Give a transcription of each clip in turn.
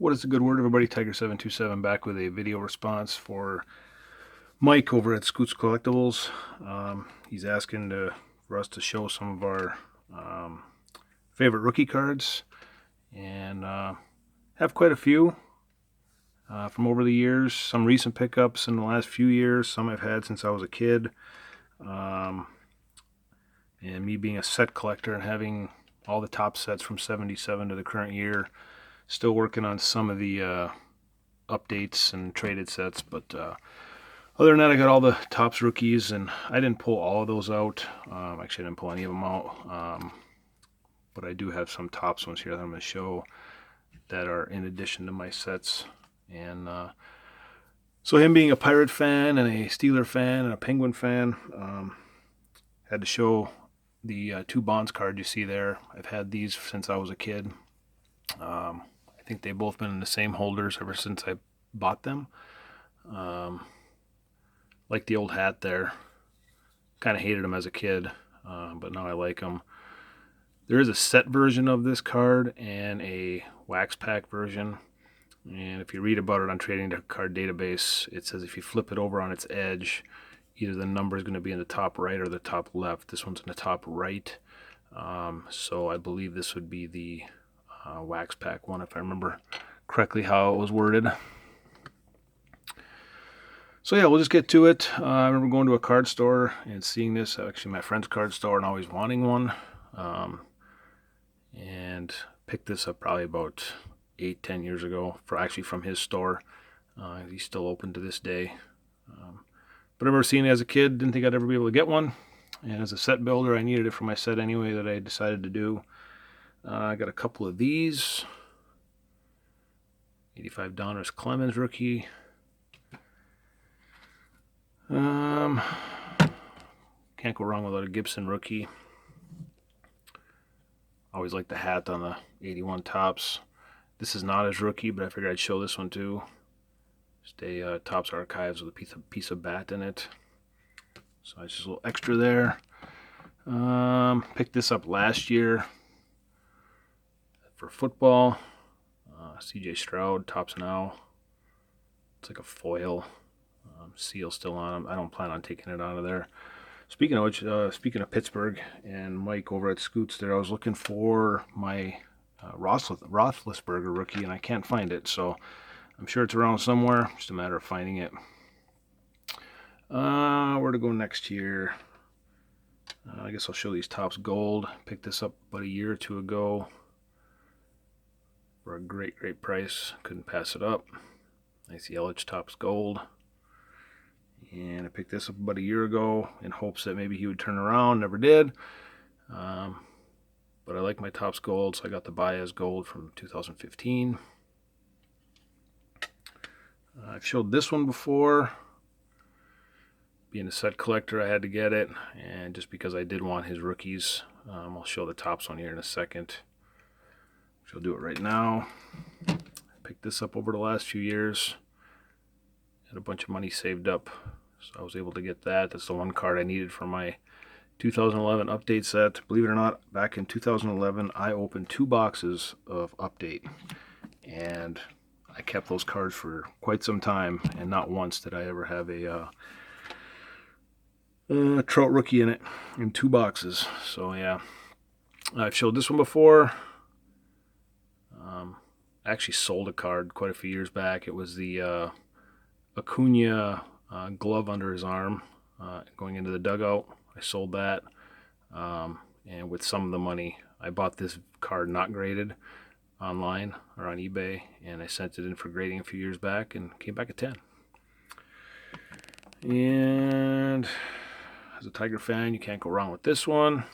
What is the good word, everybody? Tiger727 back with a video response for Mike over at Scoots Collectibles. He's asking for us to show some of our favorite rookie cards, and have quite a few from over the years. Some recent pickups in the last few years, some I've had since I was a kid. And me being a set collector and having all the top sets from 77 to the current year, still working on some of the updates and traded sets, but other than that, I got all the Topps rookies, and I didn't pull all of those out. Actually, I didn't pull any of them out, but I do have some Topps ones here that I'm going to show that are in addition to my sets. And so him being a Pirate fan and a Steeler fan and a Penguin fan, had to show the two Bonds card you see there. I've had these since I was a kid. I think they've both been in the same holders ever since I bought them. Like the old hat there. Kind of hated them as a kid, but now I like them. There is a set version of this card and a wax pack version. And if you read about it on Trading Card Database, it says if you flip it over on its edge, either the number is going to be in the top right or the top left. This one's in the top right. So I believe this would be the wax pack one, if I remember correctly how it was worded. So yeah, we'll just get to it. I remember going to a card store and seeing this, actually my friend's card store, and always wanting one. And picked this up probably about 8-10 years ago, from his store. He's still open to this day. But I remember seeing it as a kid, didn't think I'd ever be able to get one. And as a set builder, I needed it for my set anyway, that I decided to do. I got a couple of these. 85 Donruss Clemens rookie. Can't go wrong without a Gibson rookie. Always like the hat on the 81 Topps. This is not his rookie, but I figured I'd show this one too. Just a Topps Archives with a piece of bat in it. So it's just a little extra there. Picked this up last year for football. CJ Stroud, Topps Now. It's like a foil. Seal still on him. I don't plan on taking it out of there. Speaking of which, speaking of Pittsburgh and Mike over at Scoots there, I was looking for my Roethlisberger rookie, and I can't find it, so I'm sure it's around somewhere. Just a matter of finding it. Where to go next here? I guess I'll show these Topps Gold. Picked this up about a year or two ago for a great price. Couldn't pass it up. Nice Yelich Topps Gold. And I picked this up about a year ago in hopes that maybe he would turn around. Never did. But I like my Topps Gold, so I got the Baez Gold from 2015. I've showed this one before. Being a set collector, I had to get it. And just because I did want his rookies, I'll show the Topps one here in a second. I'll do it right now. I picked this up over the last few years. Had a bunch of money saved up, so I was able to get that. That's the one card I needed for my 2011 update set. Believe it or not, back in 2011, I opened 2 boxes of update, and I kept those cards for quite some time, and not once did I ever have a Trout rookie in it in 2 boxes. So yeah, I've showed this one before. I actually sold a card quite a few years back. It was the Acuna glove under his arm going into the dugout. I sold that, and with some of the money, I bought this card not graded online or on eBay, and I sent it in for grading a few years back and came back at 10. And as a Tiger fan, you can't go wrong with this one.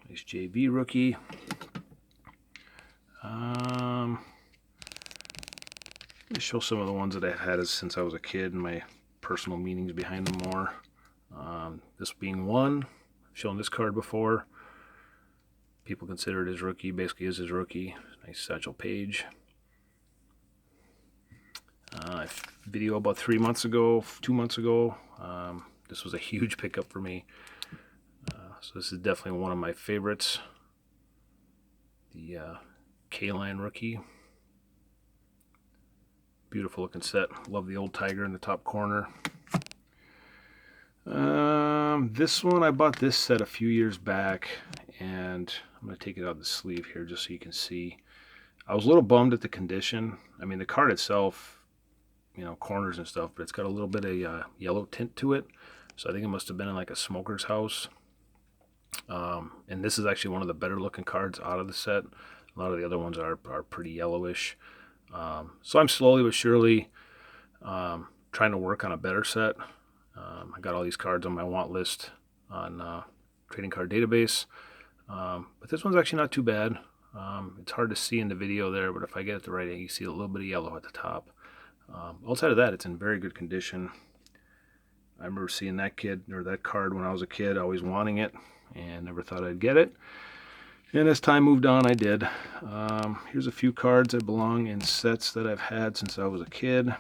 Nice JV rookie. Let me show some of the ones that I've had since I was a kid and my personal meanings behind them more. This being one. I've shown this card before. People consider it his rookie. Basically is his rookie. Nice Satchel Paige. Video about 2 months ago. This was a huge pickup for me. So this is definitely one of my favorites. The K-Line rookie. Beautiful looking set. Love the old tiger in the top corner. This one, I bought this set a few years back, and I'm going to take it out of the sleeve here just so you can see. I was a little bummed at the condition. I mean, the card itself, you know, corners and stuff, but it's got a little bit of yellow tint to it. So I think it must have been in like a smoker's house. And this is actually one of the better looking cards out of the set. A lot of the other ones are pretty yellowish. So I'm slowly but surely trying to work on a better set. I got all these cards on my want list on Trading Card Database. But this one's actually not too bad. It's hard to see in the video there, but if I get it the right angle, you see a little bit of yellow at the top. Outside of that, it's in very good condition. I remember seeing that card when I was a kid, always wanting it, and never thought I'd get it. And as time moved on, I did. Here's a few cards that belong in sets that I've had since I was a kid.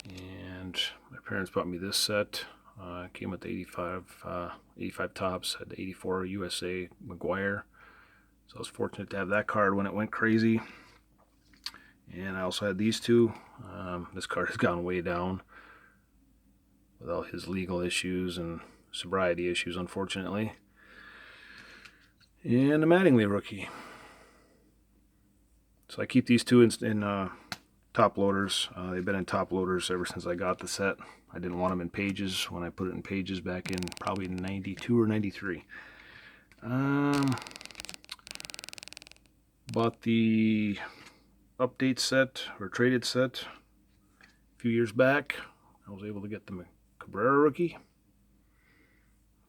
And my parents bought me this set. It came with the 85 tops, had the 84 USA McGuire. So I was fortunate to have that card when it went crazy. And I also had these two. This card has gone way down with all his legal issues and sobriety issues, unfortunately. And a Mattingly rookie. So I keep these two in top loaders. They've been in top loaders ever since I got the set. I didn't want them in pages when I put it in pages back in probably 92 or 93. Bought the update set or traded set a few years back. I was able to get the Cabrera rookie.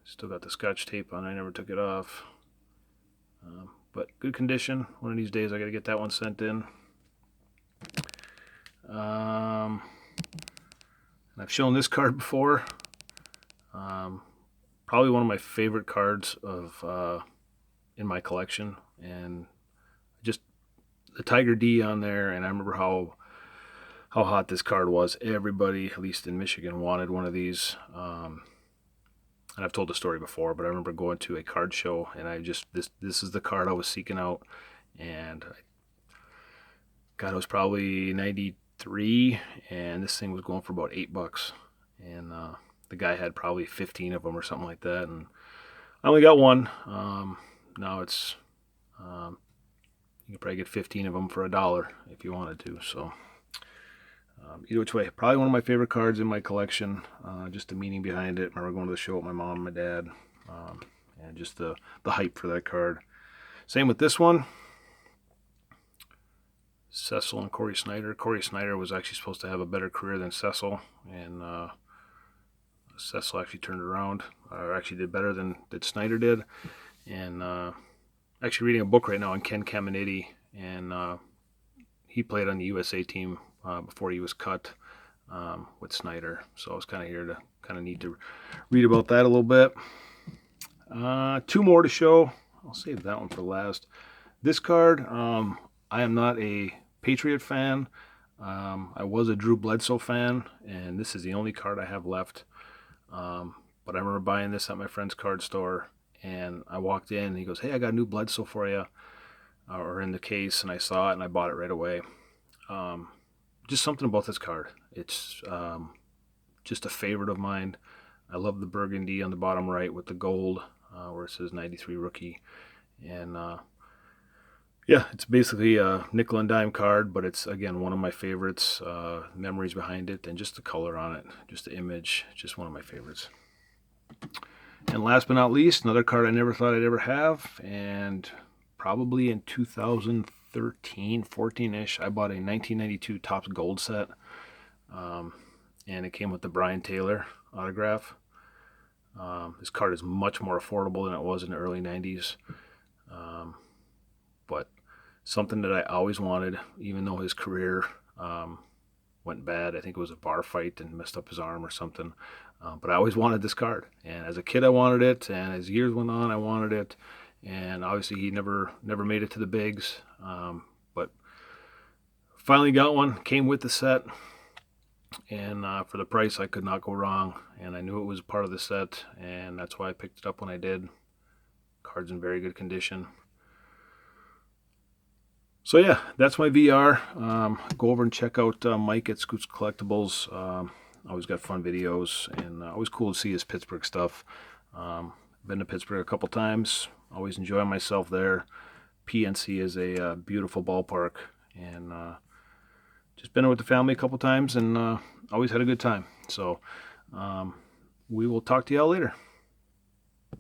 Still got the Scotch tape on. I never took it off. But good condition. One of these days I got to get that one sent in. And I've shown this card before. Probably one of my favorite cards of in my collection, and just the Tiger D on there. And I remember how hot this card was. Everybody, at least in Michigan, wanted one of these. And I've told the story before, but I remember going to a card show, and this is the card I was seeking out. And God, it was probably 93, and this thing was going for about $8. And the guy had probably 15 of them or something like that, and I only got one. Now it's you can probably get 15 of them for $1 if you wanted to. So either which way, probably one of my favorite cards in my collection. Just the meaning behind it. I remember going to the show with my mom and my dad, and just the hype for that card. Same with this one. Cecil and Corey Snyder. Corey Snyder was actually supposed to have a better career than Cecil, and Cecil actually turned around, or actually did better than Snyder did. And actually reading a book right now on Ken Caminiti, and he played on the USA team before he was cut with Snyder. So I was kind of need to read about that a little bit. Two more to show. I'll save that one for last. This card, I am not a Patriot fan. I was a Drew Bledsoe fan, and this is the only card I have left. But I remember buying this at my friend's card store, and I walked in, and he goes, "Hey, I got a new Bledsoe for you," or in the case, and I saw it, and I bought it right away. Just something about this card. It's just a favorite of mine. I love the burgundy on the bottom right with the gold, where it says 93 rookie. And yeah, it's basically a nickel and dime card, but it's, again, one of my favorites. Memories behind it, and just the color on it, just the image, just one of my favorites. And last but not least, another card I never thought I'd ever have, and probably in 2013, 14-ish, I bought a 1992 Topps Gold set, and it came with the Brian Taylor autograph. This card is much more affordable than it was in the early 90s, but something that I always wanted, even though his career went bad. I think it was a bar fight and messed up his arm or something, but I always wanted this card, and as a kid I wanted it, and as years went on I wanted it. And obviously he never made it to the bigs, but finally got one. Came with the set, and for the price I could not go wrong, and I knew it was part of the set, and that's why I picked it up when I did. Card's in very good condition. So yeah, that's my VR. Go over and check out Mike at Scoots Collectibles. Always got fun videos, and always cool to see his Pittsburgh stuff. Been to Pittsburgh a couple times. Always enjoy myself there. PNC is a beautiful ballpark, and just been with the family a couple times, and always had a good time. So we will talk to y'all later.